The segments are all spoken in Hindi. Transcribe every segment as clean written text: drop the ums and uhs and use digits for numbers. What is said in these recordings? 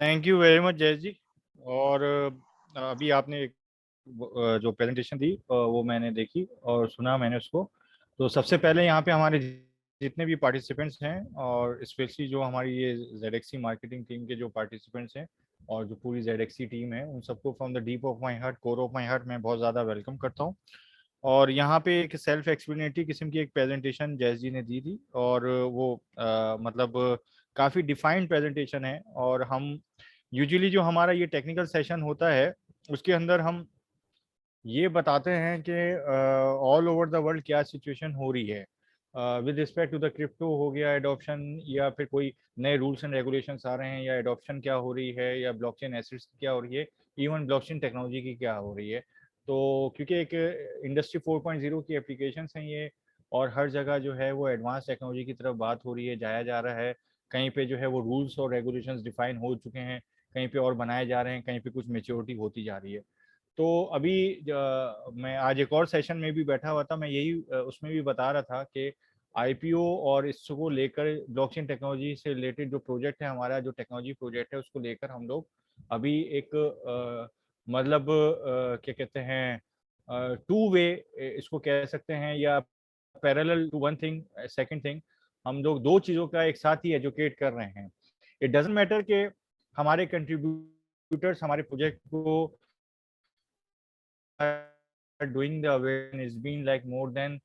थैंक यू वेरी मच जय जी। और अभी आपने जो प्रेजेंटेशन दी वो मैंने देखी और सुना मैंने उसको। तो सबसे पहले यहाँ पे हमारे जितने भी पार्टिसिपेंट्स हैं और स्पेशली जो हमारी ये जेडेक्सी मार्केटिंग टीम के जो पार्टिसिपेंट्स हैं और जो पूरी जेडेक्सी टीम है, उन सबको from the deep of my heart, core of my heart, मैं बहुत ज़्यादा वेलकम करता हूँ। और यहाँ पे एक सेल्फ एक्सप्लेनेटरी किस्म की एक प्रेजेंटेशन जयस जी ने दी थी और वो मतलब काफ़ी डिफाइंड प्रेजेंटेशन है। और हम यूजुअली जो हमारा ये टेक्निकल सेशन होता है उसके अंदर हम ये बताते हैं कि ऑल ओवर द वर्ल्ड क्या सिचुएशन हो रही है with respect to the crypto हो गया एडॉप्शन, या फिर कोई नए रूल्स एंड रेगुलेशंस आ रहे हैं, या एडॉप्शन क्या हो रही है, या ब्लॉकचेन एसेट्स की क्या हो रही है, इवन ब्लॉकचेन टेक्नोलॉजी की क्या हो रही है। तो क्योंकि एक इंडस्ट्री 4.0 की एप्लीकेशंस हैं ये, और हर जगह जो है वो एडवांस टेक्नोलॉजी की तरफ बात हो रही है, जाया जा रहा है। कहीं पे जो है वो रूल्स और रेगुलेशंस डिफाइन हो चुके हैं, कहीं पे और बनाए जा रहे हैं, कहीं पे कुछ मेच्योरिटी होती जा रही है। तो अभी मैं आज एक और सेशन में भी बैठा हुआ था, मैं यही उसमें भी बता रहा था कि आईपीओ और इसको लेकर ब्लॉकचेन टेक्नोलॉजी से रिलेटेड जो प्रोजेक्ट है हमारा, जो टेक्नोलॉजी प्रोजेक्ट है, उसको लेकर हम लोग अभी एक मतलब क्या कहते हैं, टू वे इसको कह सकते हैं, या parallel to one thing second thing, हम लोग दो चीज़ों का एक साथ ही एजुकेट कर रहे हैं। इट डजेंट मैटर कि हमारे कंट्रीब्यूटर्स हमारे प्रोजेक्ट को doing the awareness, it's been like more than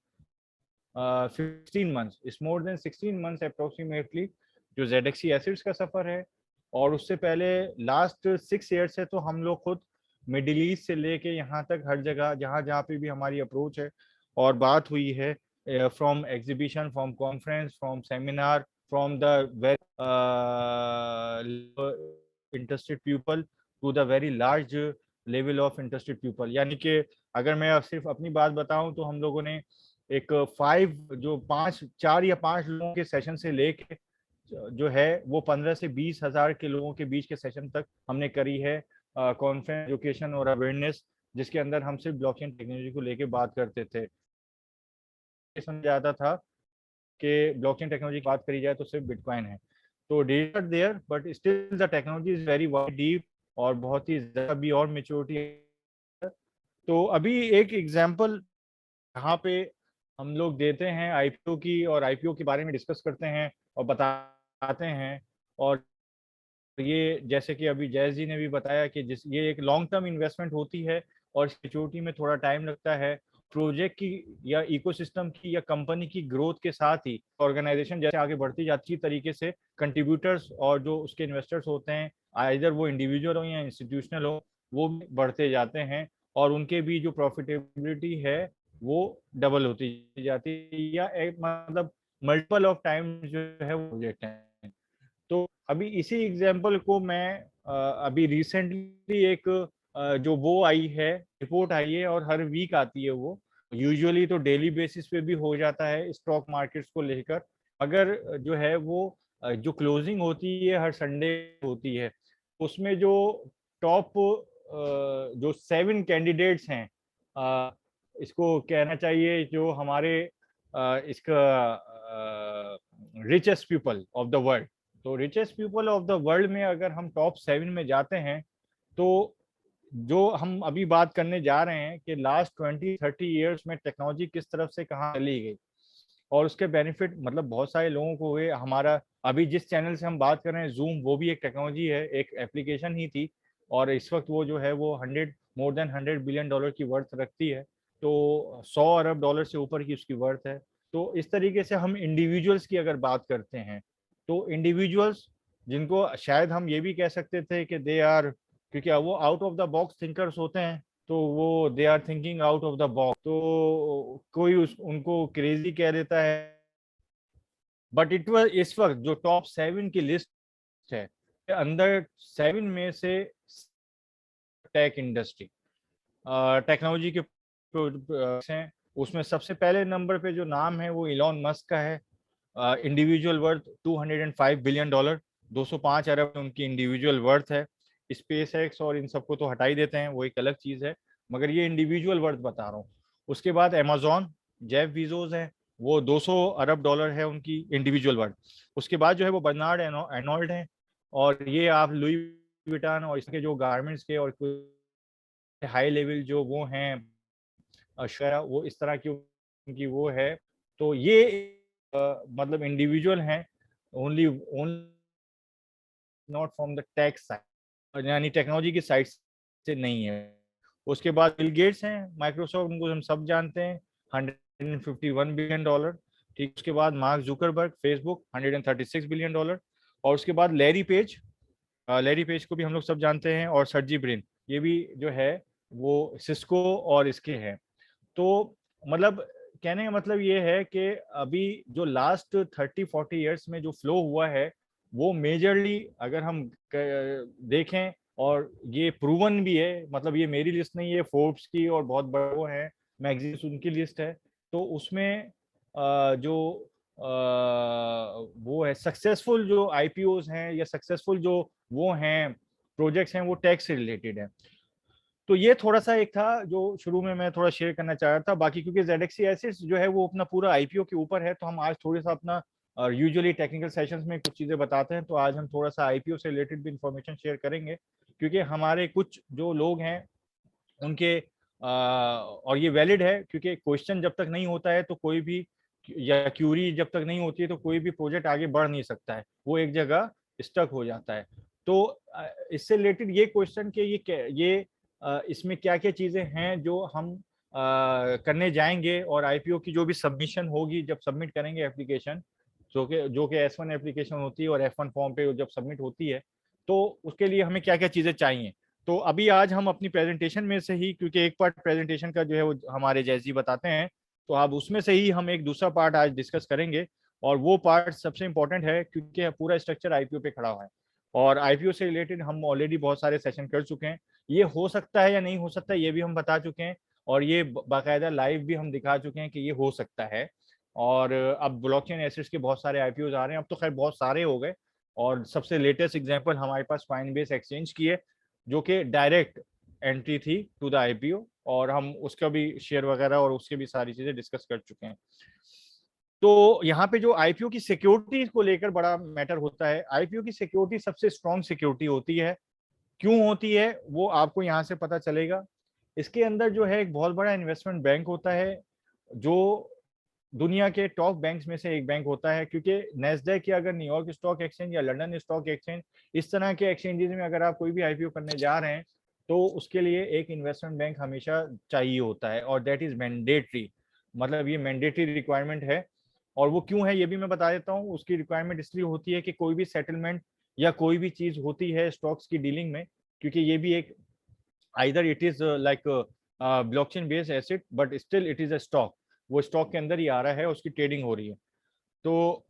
16 months, it's more than 16 months approximately जो ZXC एसिड्स का सफर है। और उससे पहले लास्ट 6 ईयर से तो हम लोग खुद मिडिल ईस्ट से लेके यहाँ तक हर जगह जहाँ जहाँ पे भी हमारी अप्रोच है और बात हुई है, from exhibition, from conference, from seminar, from the very interested people to the very large level of interested people. यानी कि अगर मैं सिर्फ अपनी बात बताऊं तो हम लोगों ने एक 4 या 5 लोगों के सेशन से लेके जो है वो 15 से 20 हज़ार के लोगों के बीच के सेशन तक हमने करी है कॉन्फ्रेंस, एजुकेशन और अवेयरनेस, जिसके अंदर हम सिर्फ ब्लॉकचेन टेक्नोलॉजी को लेके बात करते थे। समझा जाता था कि ब्लॉकचेन टेक्नोलॉजी की बात करी जाए तो सिर्फ बिटकॉइन है। तो data there but still the technology is very wide deep और बहुत ही ज़्यादा भी और मेच्योरिटी है। तो अभी एक एग्जांपल यहाँ पे हम लोग देते हैं आईपीओ की, और आईपीओ के बारे में डिस्कस करते हैं और बताते हैं। और ये जैसे कि अभी जयस जी ने भी बताया कि जिस ये एक लॉन्ग टर्म इन्वेस्टमेंट होती है और सिक्योरिटी में थोड़ा टाइम लगता है। प्रोजेक्ट की या इकोसिस्टम की या कंपनी की ग्रोथ के साथ ही ऑर्गेनाइजेशन जैसे आगे बढ़ती जाती है तरीके से कंट्रीब्यूटर्स और जो उसके इन्वेस्टर्स होते हैं, आइदर वो इंडिविजुअल हो या इंस्टीट्यूशनल हो, वो भी बढ़ते जाते हैं और उनके भी जो प्रॉफिटेबिलिटी है वो डबल होती जाती है, या एक मतलब मल्टीपल ऑफ टाइम जो है वो प्रोजेक्ट है। तो अभी इसी एग्जांपल को मैं अभी रिसेंटली एक जो वो आई है, रिपोर्ट आई है और हर वीक आती है वो, यूजुअली तो डेली बेसिस पे भी हो जाता है स्टॉक मार्केट्स को लेकर, अगर जो है वो जो क्लोजिंग होती है हर संडे होती है, उसमें जो टॉप जो 7 कैंडिडेट्स हैं, इसको कहना चाहिए जो हमारे इसका richest people of the world. तो richest people of the world में अगर हम टॉप 7 में जाते हैं तो जो हम अभी बात करने जा रहे हैं कि लास्ट 20-30 ईयर्स में टेक्नोलॉजी किस तरफ से कहाँ चली गई और उसके बेनिफिट मतलब बहुत सारे लोगों को हुए। हमारा अभी जिस चैनल से हम बात कर रहे हैं जूम, वो भी एक टेक्नोलॉजी है, एक एप्लीकेशन ही थी, और इस वक्त वो जो है वो 100 मोर देन 100 बिलियन डॉलर की वर्थ रखती है। तो 100 अरब डॉलर से ऊपर की उसकी वर्थ है। तो इस तरीके से हम इंडिविजुअल्स की अगर बात करते हैं तो इंडिविजुअल्स जिनको शायद हम ये भी कह सकते थे कि दे आर, क्योंकि वो out of the box thinkers होते हैं, तो वो they are thinking out of the box, तो कोई उनको क्रेजी कह देता है। बट इट वाज इस वक्त जो टॉप 7 की लिस्ट है, अंदर 7 में से टेक इंडस्ट्री टेक्नोलॉजी के हैं, उसमें सबसे पहले नंबर पे जो नाम है वो इलॉन मस्क का है। इंडिविजुअल वर्थ $205 बिलियन, 205 अरब उनकी इंडिविजुअल वर्थ है। स्पेस एक्स और इन सबको तो हटा ही देते हैं, वो एक अलग चीज़ है, मगर ये इंडिविजुअल वर्थ बता रहा हूँ। उसके बाद अमेजोन, जेफ बीजोस है, वो 200 अरब डॉलर है उनकी इंडिविजुअल वर्थ। उसके बाद जो है वो बर्नार्ड एनोल्ड है, और ये आप लुई विटान और इसके जो गारमेंट्स के और हाई लेवल जो वो हैं शरा, वो इस तरह की उनकी वो है। तो ये मतलब इंडिविजुअल हैं, only not from the tech side, यानी टेक्नोलॉजी की साइड से नहीं है। उसके बाद बिल गेट्स हैं, माइक्रोसॉफ्ट, उनको हम सब जानते हैं, $151 बिलियन। ठीक, उसके बाद मार्क जुकरबर्ग, फेसबुक, $136 बिलियन। और उसके बाद लैरी पेज को भी हम लोग सब जानते हैं, और सर्जी ब्रिन, ये भी जो है वो सिस्को और इसके हैं। तो मतलब कहने का मतलब ये है कि अभी जो लास्ट 30-40 ईयर्स में जो फ्लो हुआ है वो मेजरली अगर हम देखें, और ये प्रूवन भी है, मतलब ये मेरी लिस्ट नहीं है, फोर्ब्स की और बहुत बड़े वो हैं मैगजीन्स, उनकी लिस्ट है। तो उसमें जो वो है सक्सेसफुल जो आईपीओज हैं या सक्सेसफुल जो वो हैं प्रोजेक्ट्स हैं, वो टैक्स से रिलेटेड है। तो ये थोड़ा सा एक था जो शुरू में मैं थोड़ा शेयर करना चाह रहा था। बाकी क्योंकि जेडेक्सी एसेट्स जो है वो अपना पूरा आईपीओ के ऊपर है, तो हम आज थोड़ा सा अपना यूजुअली टेक्निकल सेशंस में कुछ चीजें बताते हैं, तो आज हम थोड़ा सा आईपीओ से रिलेटेड भी इंफॉर्मेशन शेयर करेंगे, क्योंकि हमारे कुछ जो लोग हैं उनके और ये वैलिड है, क्योंकि क्वेश्चन जब तक नहीं होता है तो कोई भी, या क्यूरी जब तक नहीं होती है तो कोई भी प्रोजेक्ट आगे बढ़ नहीं सकता है, वो एक जगह स्टक हो जाता है। तो इससे रिलेटेड ये क्वेश्चन के ये इसमें क्या क्या चीजें हैं जो हम करने जाएंगे, और आईपीओ की जो भी सबमिशन होगी, जब सबमिट करेंगे एप्लीकेशन, जो कि S1 एप्लीकेशन होती है और F1 फॉर्म पे जब सबमिट होती है, तो उसके लिए हमें क्या क्या चीजें चाहिए। तो अभी आज हम अपनी प्रेजेंटेशन में से ही, क्योंकि एक पार्ट प्रेजेंटेशन का जो है वो हमारे जैसी बताते हैं, तो अब उसमें से ही हम एक दूसरा पार्ट आज डिस्कस करेंगे, और वो पार्ट सबसे इंपॉर्टेंट है, क्योंकि पूरा स्ट्रक्चर आईपीओ पे खड़ा हुआ है, और आईपीओ से रिलेटेड हम ऑलरेडी बहुत सारे सेशन कर चुके हैं। ये हो सकता है या नहीं हो सकता, ये भी हम बता चुके हैं, और ये बाकायदा लाइव भी हम दिखा चुके हैं कि ये हो सकता है। और अब ब्लॉकचेन एसेट्स के बहुत सारे आईपीओ आ रहे हैं, अब तो खैर बहुत सारे हो गए, और सबसे लेटेस्ट एग्जांपल हमारे पास फाइनबेस एक्सचेंज की है, जो कि डायरेक्ट एंट्री थी टू द आईपीओ, और हम उसका भी शेयर वगैरह और उसके भी सारी चीजें डिस्कस कर चुके हैं। तो यहाँ पे जो आईपीओ की सिक्योरिटी को लेकर बड़ा मैटर होता है, आईपीओ की सिक्योरिटी सबसे स्ट्रॉन्ग सिक्योरिटी होती है। क्यों होती है वो आपको यहाँ से पता चलेगा। इसके अंदर जो है एक बहुत बड़ा इन्वेस्टमेंट बैंक होता है, जो दुनिया के टॉप बैंक्स में से एक बैंक होता है, क्योंकि नेस्डैक या अगर न्यूयॉर्क स्टॉक एक्सचेंज या लंदन स्टॉक एक्सचेंज, इस तरह के एक्सचेंजेस में अगर आप कोई भी आईपीओ करने जा रहे हैं, तो उसके लिए एक इन्वेस्टमेंट बैंक हमेशा चाहिए होता है, और दैट इज मैंडेटरी, मतलब ये मैंडेटरी रिक्वायरमेंट है। और वो क्यों है ये भी मैं बता देता हूँ। उसकी रिक्वायरमेंट इसलिए होती है कि कोई भी सेटलमेंट या कोई भी चीज होती है स्टॉक्स की डीलिंग में, क्योंकि ये भी एक either it is like blockchain based asset, but still it is a stock, वो स्टॉक के अंदर ही आ रहा है, उसकी ट्रेडिंग हो रही है। तो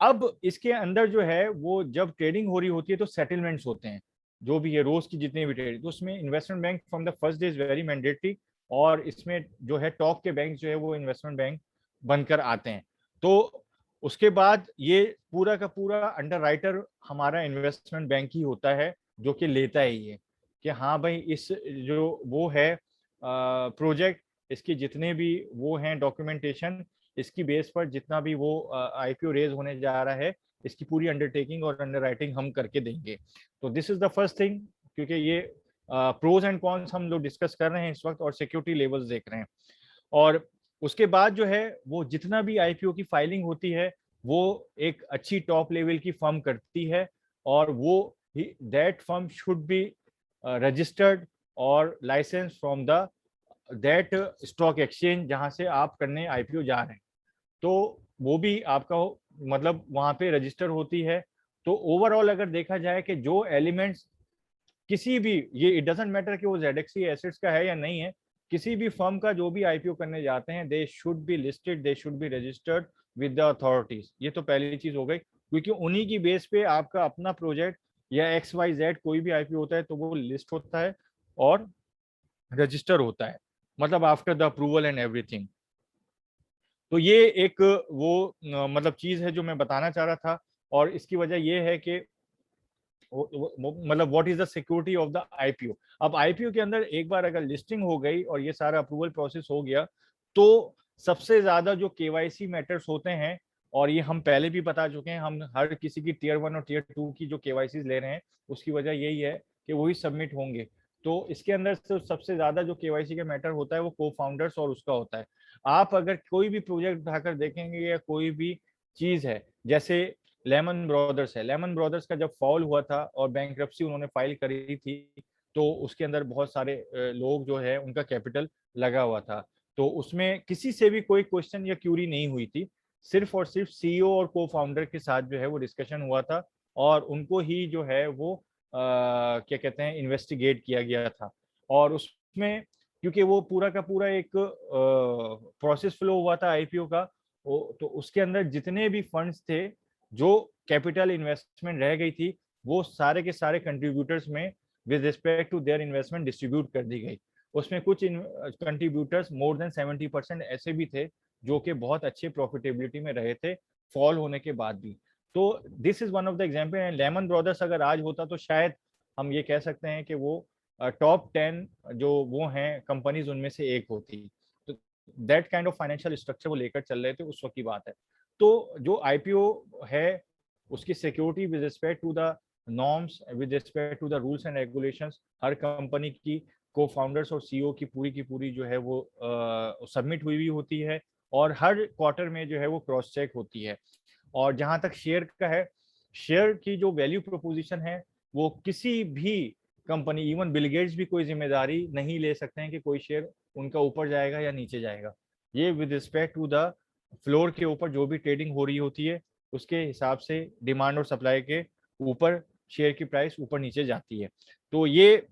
अब इसके अंदर जो है वो जब ट्रेडिंग हो रही होती है तो सेटलमेंट्स होते हैं, जो भी है रोज की जितनी भी ट्रेड, तो उसमें investment bank from the first day is very mandatory, और इसमें जो है टॉप के बैंक जो है वो इन्वेस्टमेंट बैंक बनकर आते हैं। तो उसके बाद ये पूरा का पूरा अंडर राइटर हमारा इन्वेस्टमेंट बैंक ही होता है, जो कि लेता है ये कि हाँ भाई इस जो वो है प्रोजेक्ट, इसके जितने भी वो हैं डॉक्यूमेंटेशन, इसकी बेस पर जितना भी वो आईपीओ रेज होने जा रहा है, इसकी पूरी अंडरटेकिंग और अंडरराइटिंग हम करके देंगे। तो this is the first thing, क्योंकि ये प्रोज एंड कॉन्स हम लोग डिस्कस कर रहे हैं इस वक्त, और सिक्योरिटी लेवल्स देख रहे हैं। और उसके बाद जो है वो जितना भी आईपीओ की फाइलिंग होती है वो एक अच्छी टॉप लेवल की फर्म करती है, और वो that firm should be registered और licence from the that stock exchange जहां से आप करने आईपीओ जा रहे हैं। तो वो भी आपका मतलब वहां पे रजिस्टर होती है। तो ओवरऑल अगर देखा जाए कि जो एलिमेंट्स किसी भी, ये इट डजेंट मैटर कि वो जेडेक्सी एसेट्स का है या नहीं है, किसी भी फर्म का जो भी आईपीओ करने जाते हैं, they should be listed, they should be registered with the authorities. ये तो पहली चीज हो गई, क्योंकि उन्हीं की बेस पे आपका अपना प्रोजेक्ट या XYZ कोई भी आईपीओ होता है तो वो लिस्ट होता है और रजिस्टर होता है, मतलब after the approval and everything. तो ये एक वो मतलब चीज है जो मैं बताना चाह रहा था। और इसकी वजह ये है कि मतलब what is the security of the IPO. अब आईपीओ के अंदर एक बार अगर लिस्टिंग हो गई और ये सारा अप्रूवल प्रोसेस हो गया, तो सबसे ज्यादा जो केवाईसी मैटर्स होते हैं और ये हम पहले भी बता चुके हैं, हम हर किसी की टीयर 1 और टीयर 2 की जो केवाईसी ले रहे हैं उसकी वजह यही है कि वही सबमिट होंगे। तो इसके अंदर से सबसे ज्यादा जो केवाईसी का मैटर होता है वो को फाउंडर्स और उसका होता है। आप अगर कोई भी प्रोजेक्ट उठाकर देखेंगे या कोई भी चीज है, जैसे लेमन ब्रदर्स है, लेमन ब्रदर्स का जब फॉल हुआ था और बैंक्रप्सी उन्होंने फाइल करी थी, तो उसके अंदर बहुत सारे लोग जो है उनका कैपिटल लगा हुआ था। तो उसमें किसी से भी कोई क्वेश्चन या क्यूरी नहीं हुई थी, सिर्फ और सिर्फ सीईओ और को फाउंडर के साथ जो है वो डिस्कशन हुआ था और उनको ही जो है वो क्या कहते हैं इन्वेस्टिगेट किया गया था। और उसमें क्योंकि वो पूरा का पूरा एक प्रोसेस फ्लो हुआ था आईपीओ का, तो उसके अंदर जितने भी फंड्स थे, जो कैपिटल इन्वेस्टमेंट रह गई थी, वो सारे के सारे कंट्रीब्यूटर्स में with respect to their investment distribute कर दी गई। उसमें कुछ कंट्रीब्यूटर्स मोर देन 70% ऐसे भी थे जो कि बहुत अच्छे प्रॉफिटेबिलिटी में रहे थे फॉल होने के बाद भी। तो this is one of the example. And Lehman Brothers अगर आज होता तो शायद हम ये कह सकते हैं कि वो टॉप 10 जो वो हैं कंपनीज उनमें से एक होती। तो that kind of financial structure वो लेकर चल रहे थे उस वक्त की बात है। तो जो आईपीओ है उसकी security with respect to the norms, with respect to the rules and regulations, हर कंपनी की को फाउंडर्स और सीईओ की पूरी जो है वो सबमिट हुई होती है और हर क्वार्टर में जो है वो क्रॉस चेक होती है। और जहां तक शेयर का है, शेयर की जो वैल्यू प्रोपोजिशन है वो किसी भी कंपनी, इवन बिल गेट्स भी कोई जिम्मेदारी नहीं ले सकते हैं कि कोई शेयर उनका ऊपर जाएगा या नीचे जाएगा। ये with respect to the floor के ऊपर जो भी ट्रेडिंग हो रही होती है उसके हिसाब से डिमांड और सप्लाई के ऊपर शेयर की प्राइस ऊपर नीचे जाती है। तो ये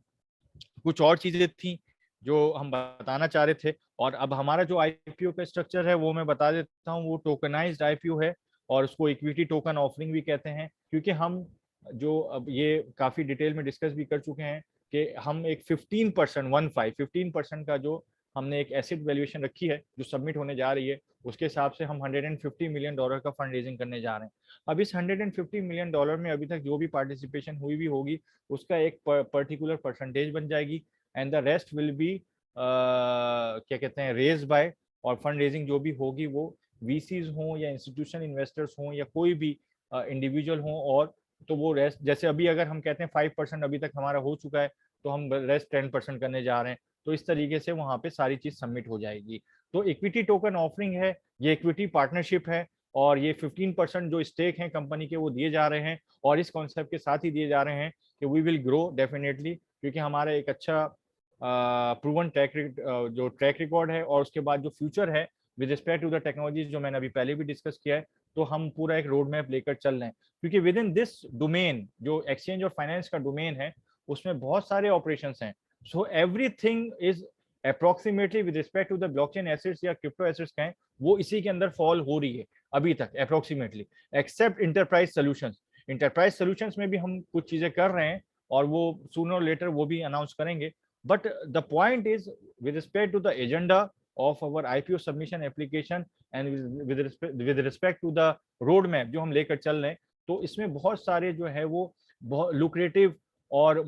कुछ और चीजें थी जो हम बताना चाह रहे थे। और अब हमारा जो आईपीओ का स्ट्रक्चर है वो मैं बता देता हूँ, वो टोकनाइज्ड आईपीओ है और उसको इक्विटी टोकन ऑफरिंग भी कहते हैं, क्योंकि हम जो अब ये काफी डिटेल में डिस्कस भी कर चुके हैं कि हम एक 15% का जो हमने एक एसेट वैल्यूएशन रखी है जो सबमिट होने जा रही है, उसके हिसाब से हम $150 मिलियन का फंड रेजिंग करने जा रहे हैं। अब इस $150 मिलियन में अभी तक जो भी पार्टिसिपेशन हुई भी होगी उसका एक पर्टिकुलर परसेंटेज बन जाएगी and the rest will be क्या कहते हैं रेज बाय। और फंड रेजिंग जो भी होगी वो वीसीज हों या इंस्टीट्यूशन इन्वेस्टर्स हों या कोई भी इंडिविजुअल हों, और तो वो रेस्ट जैसे अभी अगर हम कहते हैं 5% अभी तक हमारा हो चुका है तो हम रेस्ट 10% करने जा रहे हैं, तो इस तरीके से वहां पे सारी चीज सबमिट हो जाएगी। तो इक्विटी टोकन ऑफरिंग है, ये इक्विटी पार्टनरशिप है और ये 15% जो स्टेक हैं कंपनी के वो दिए जा रहे हैं और इस कॉन्सेप्ट के साथ ही दिए जा रहे हैं कि वी विल ग्रो डेफिनेटली, क्योंकि हमारा एक अच्छा प्रूवन जो ट्रैक रिकॉर्ड है और उसके बाद जो फ्यूचर है with respect to the technologies जो मैंने अभी पहले भी डिस्कस किया है, तो हम पूरा एक रोड मैप लेकर चल रहे हैं। क्योंकि विद इन दिस डोमेन जो एक्सचेंज और फाइनेंस का डोमेन है उसमें बहुत सारे ऑपरेशंस हैं। So everything is approximately with respect to the blockchain assets या क्रिप्टो एसेट्स कहें, वो इसी के अंदर फॉल हो रही है अभी तक approximately, except enterprise solutions. Enterprise solutions में भी हम कुछ चीजें कर रहे हैं और वो सूनर और लेटर वो भी अनाउंस करेंगे। But the point is with respect to the agenda of our IPO submission application and with respect to the road map जो हम लेकर चल रहे हैं, तो इसमें बहुत सारे जो है वो बहुत लुक्रेटिव और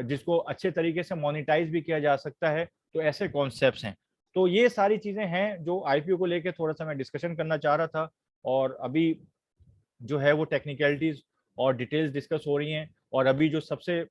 जिसको अच्छे तरीके से मोनिटाइज भी किया जा सकता है, तो ऐसे कॉन्सेप्ट्स हैं। तो ये सारी चीजें हैं जो आईपीओ को लेकर थोड़ा सा मैं डिस्कशन करना चाह रहा था। और अभी जो है वो टेक्निकलिटीज और डिटेल्स डिस्कस हो रही हैं। और अभी जो सबसे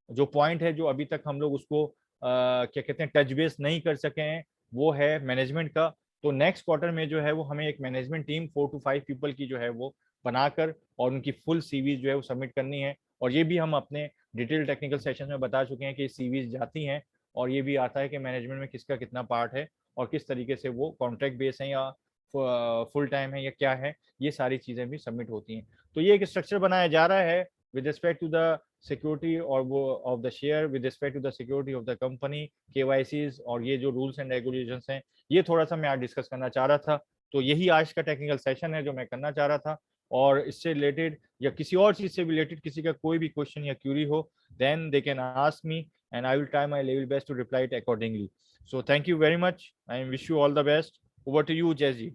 जो पॉइंट है जो अभी तक हम लोग उसको क्या कहते हैं टच बेस नहीं कर सके हैं वो है मैनेजमेंट का। तो नेक्स्ट क्वार्टर में जो है वो हमें एक मैनेजमेंट टीम 4 to 5 पीपल की जो है वो बनाकर और उनकी फुल सीवीज जो है वो सबमिट करनी है। और ये भी हम अपने डिटेल टेक्निकल सेशन में बता चुके हैं कि सीवीज जाती हैं और ये भी आता है कि मैनेजमेंट में किसका कितना पार्ट है और किस तरीके से वो कॉन्ट्रैक्ट बेस है या फुल टाइम है या क्या है, ये सारी चीज़ें भी सबमिट होती हैं। तो ये एक स्ट्रक्चर बनाया जा रहा है with respect to the security और वो of the share, with respect to the security of the company, KYCs और ये जो रूल्स एंड रेगुलेशंस हैं, ये थोड़ा सा मैं आज डिस्कस करना चाह रहा था। तो यही आज का टेक्निकल सेशन है जो मैं करना चाह रहा था। और इससे रिलेटेड या किसी और चीज़ से रिलेटेड किसी का कोई भी क्वेश्चन या क्यूरी हो, then they can ask me and I will try my level best to reply it accordingly. So thank you very much. I wish you all the best. Over to you, Jazzy.